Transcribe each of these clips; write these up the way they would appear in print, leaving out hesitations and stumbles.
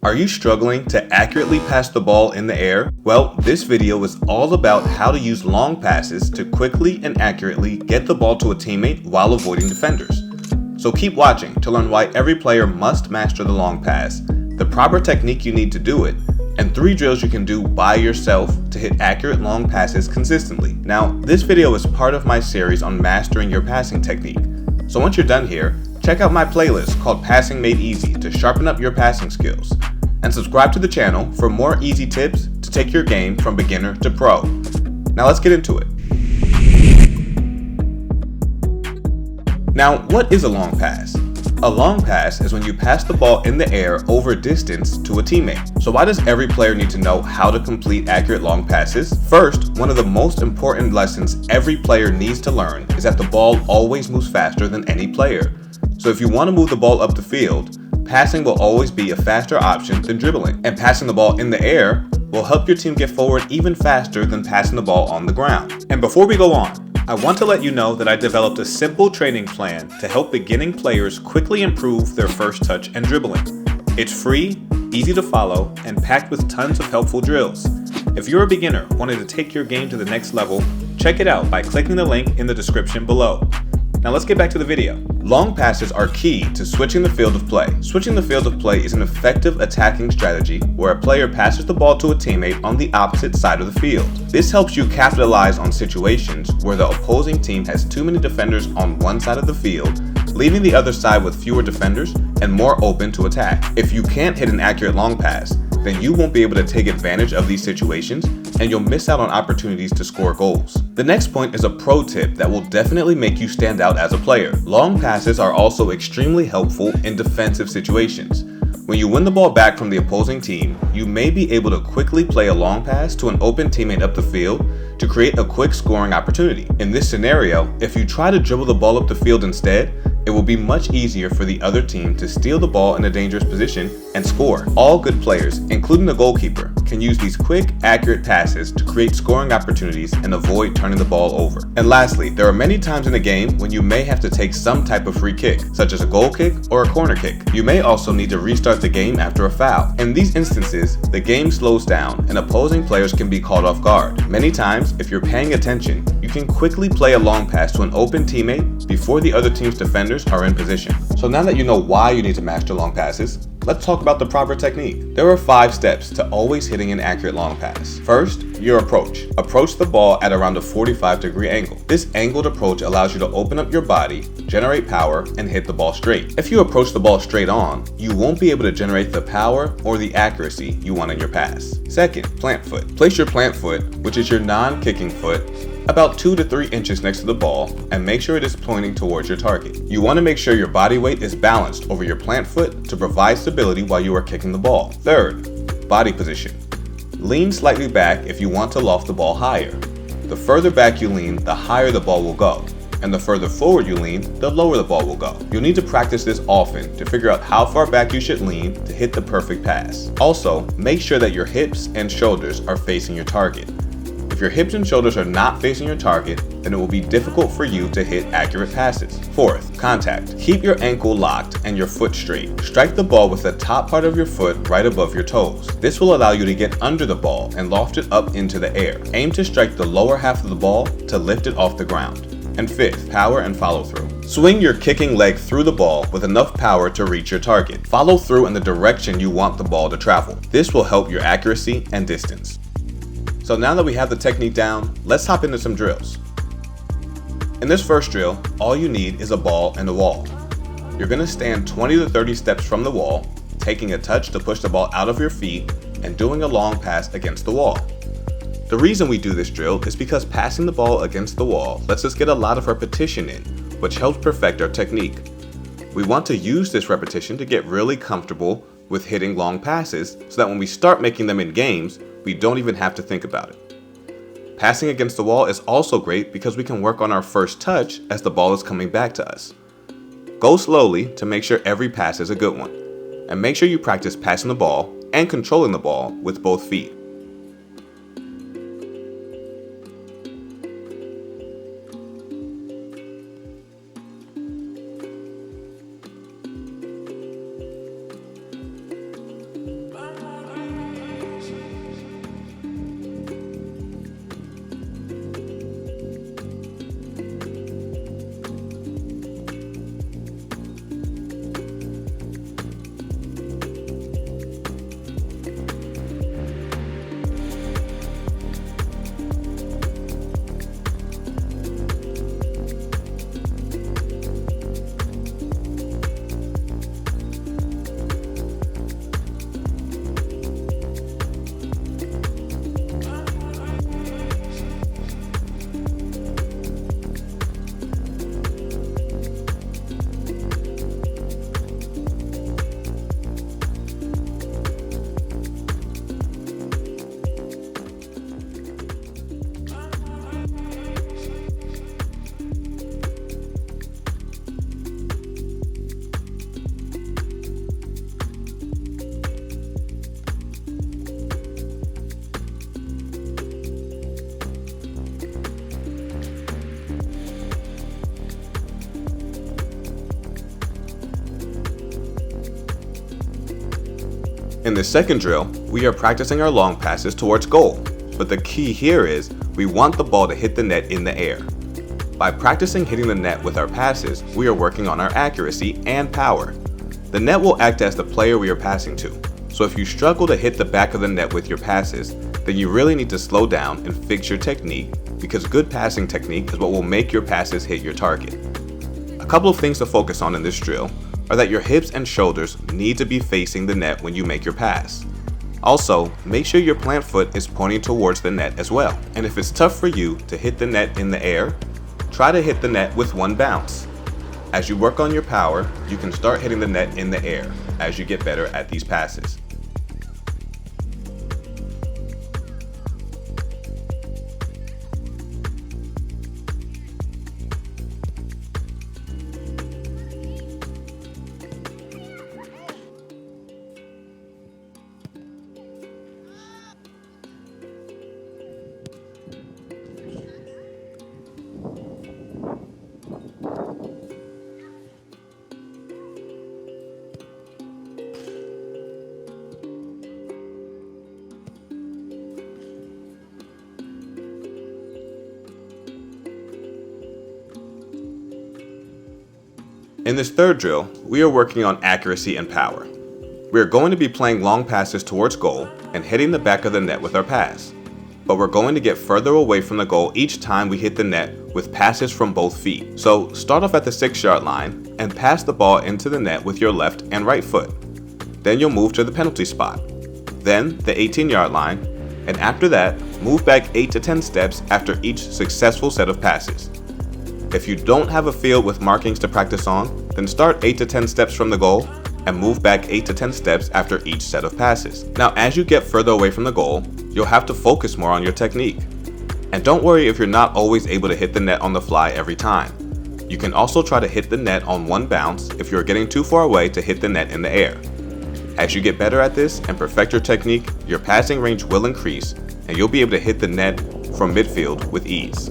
Are you struggling to accurately pass the ball in the air? Well, this video is all about how to use long passes to quickly and accurately get the ball to a teammate while avoiding defenders. So keep watching to learn why every player must master the long pass, the proper technique you need to do it, and 3 drills you can do by yourself to hit accurate long passes consistently. Now, this video is part of my series on mastering your passing technique. So once you're done here, check out my playlist called Passing Made Easy to sharpen up your passing skills. And subscribe to the channel for more easy tips to take your game from beginner to pro. Now let's get into it. Now, what is a long pass? A long pass is when you pass the ball in the air over distance to a teammate. So why does every player need to know how to complete accurate long passes? First, one of the most important lessons every player needs to learn is that the ball always moves faster than any player. So if you want to move the ball up the field, passing will always be a faster option than dribbling. And passing the ball in the air will help your team get forward even faster than passing the ball on the ground. And before we go on, I want to let you know that I developed a simple training plan to help beginning players quickly improve their first touch and dribbling. It's free, easy to follow, and packed with tons of helpful drills. If you're a beginner wanting to take your game to the next level, check it out by clicking the link in the description below. Now let's get back to the video. Long passes are key to switching the field of play. Switching the field of play is an effective attacking strategy where a player passes the ball to a teammate on the opposite side of the field. This helps you capitalize on situations where the opposing team has too many defenders on one side of the field, leaving the other side with fewer defenders and more open to attack. If you can't hit an accurate long pass, then you won't be able to take advantage of these situations and you'll miss out on opportunities to score goals. The next point is a pro tip that will definitely make you stand out as a player. Long passes are also extremely helpful in defensive situations. When you win the ball back from the opposing team, you may be able to quickly play a long pass to an open teammate up the field to create a quick scoring opportunity. In this scenario, if you try to dribble the ball up the field instead, it will be much easier for the other team to steal the ball in a dangerous position and score. All good players, including the goalkeeper, can use these quick, accurate passes to create scoring opportunities and avoid turning the ball over. And lastly, there are many times in a game when you may have to take some type of free kick, such as a goal kick or a corner kick. You may also need to restart the game after a foul. In these instances, the game slows down and opposing players can be caught off guard. Many times, if you're paying attention, you can quickly play a long pass to an open teammate before the other team's defenders are in position. So now that you know why you need to master long passes, let's talk about the proper technique. There are 5 steps to always hitting an accurate long pass. First, your approach. Approach the ball at around a 45-degree angle. This angled approach allows you to open up your body, generate power, and hit the ball straight. If you approach the ball straight on, you won't be able to generate the power or the accuracy you want in your pass. Second, plant foot. Place your plant foot, which is your non-kicking foot, about 2 to 3 inches next to the ball and make sure it is pointing towards your target. You want to make sure your body weight is balanced over your plant foot to provide stability while you are kicking the ball. Third, body position. Lean slightly back if you want to loft the ball higher. The further back you lean, the higher the ball will go, and the further forward you lean, the lower the ball will go. You'll need to practice this often to figure out how far back you should lean to hit the perfect pass. Also, make sure that your hips and shoulders are facing your target. If your hips and shoulders are not facing your target, then it will be difficult for you to hit accurate passes. Fourth, contact. Keep your ankle locked and your foot straight. Strike the ball with the top part of your foot right above your toes. This will allow you to get under the ball and loft it up into the air. Aim to strike the lower half of the ball to lift it off the ground. And fifth, power and follow through. Swing your kicking leg through the ball with enough power to reach your target. Follow through in the direction you want the ball to travel. This will help your accuracy and distance. So now that we have the technique down, let's hop into some drills. In this first drill, all you need is a ball and a wall. You're going to stand 20 to 30 steps from the wall, taking a touch to push the ball out of your feet and doing a long pass against the wall. The reason we do this drill is because passing the ball against the wall lets us get a lot of repetition in, which helps perfect our technique. We want to use this repetition to get really comfortable with hitting long passes so that when we start making them in games, we don't even have to think about it. Passing against the wall is also great because we can work on our first touch as the ball is coming back to us. Go slowly to make sure every pass is a good one, and make sure you practice passing the ball and controlling the ball with both feet. In the second drill, we are practicing our long passes towards goal, but the key here is we want the ball to hit the net in the air. By practicing hitting the net with our passes, we are working on our accuracy and power. The net will act as the player we are passing to, so if you struggle to hit the back of the net with your passes, then you really need to slow down and fix your technique, because good passing technique is what will make your passes hit your target. A couple of things to focus on in this drill are that your hips and shoulders need to be facing the net when you make your pass. Also, make sure your plant foot is pointing towards the net as well. And if it's tough for you to hit the net in the air, try to hit the net with one bounce. As you work on your power, you can start hitting the net in the air as you get better at these passes. In this third drill, we are working on accuracy and power. We are going to be playing long passes towards goal and hitting the back of the net with our pass. But we're going to get further away from the goal each time we hit the net with passes from both feet. So start off at the 6-yard line and pass the ball into the net with your left and right foot. Then you'll move to the penalty spot. Then the 18-yard line, and after that, move back 8 to 10 steps after each successful set of passes. If you don't have a field with markings to practice on, then start 8 to 10 steps from the goal and move back 8 to 10 steps after each set of passes. Now, as you get further away from the goal, you'll have to focus more on your technique. And don't worry if you're not always able to hit the net on the fly every time. You can also try to hit the net on one bounce if you're getting too far away to hit the net in the air. As you get better at this and perfect your technique, your passing range will increase and you'll be able to hit the net from midfield with ease.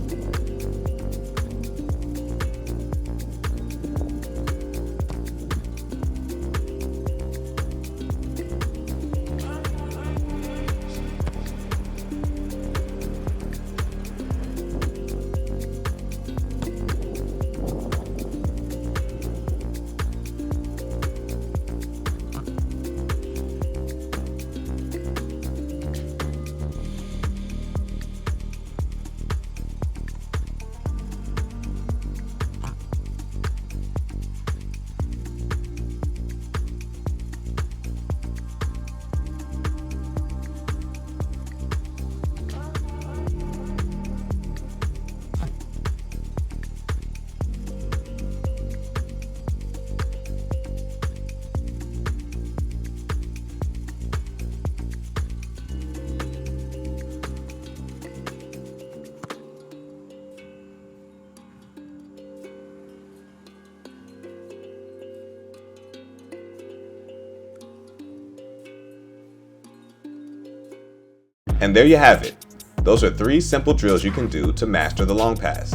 And there you have it. Those are 3 simple drills you can do to master the long pass.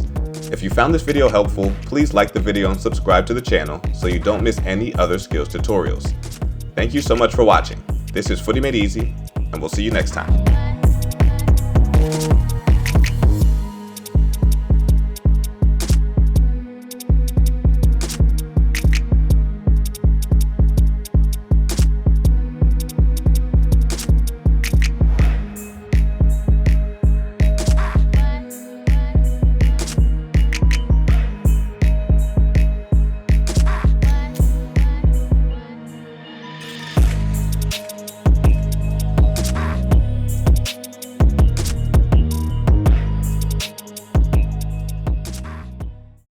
If you found this video helpful, please like the video and subscribe to the channel so you don't miss any other skills tutorials. Thank you so much for watching. This is Footy Made Easy, and we'll see you next time.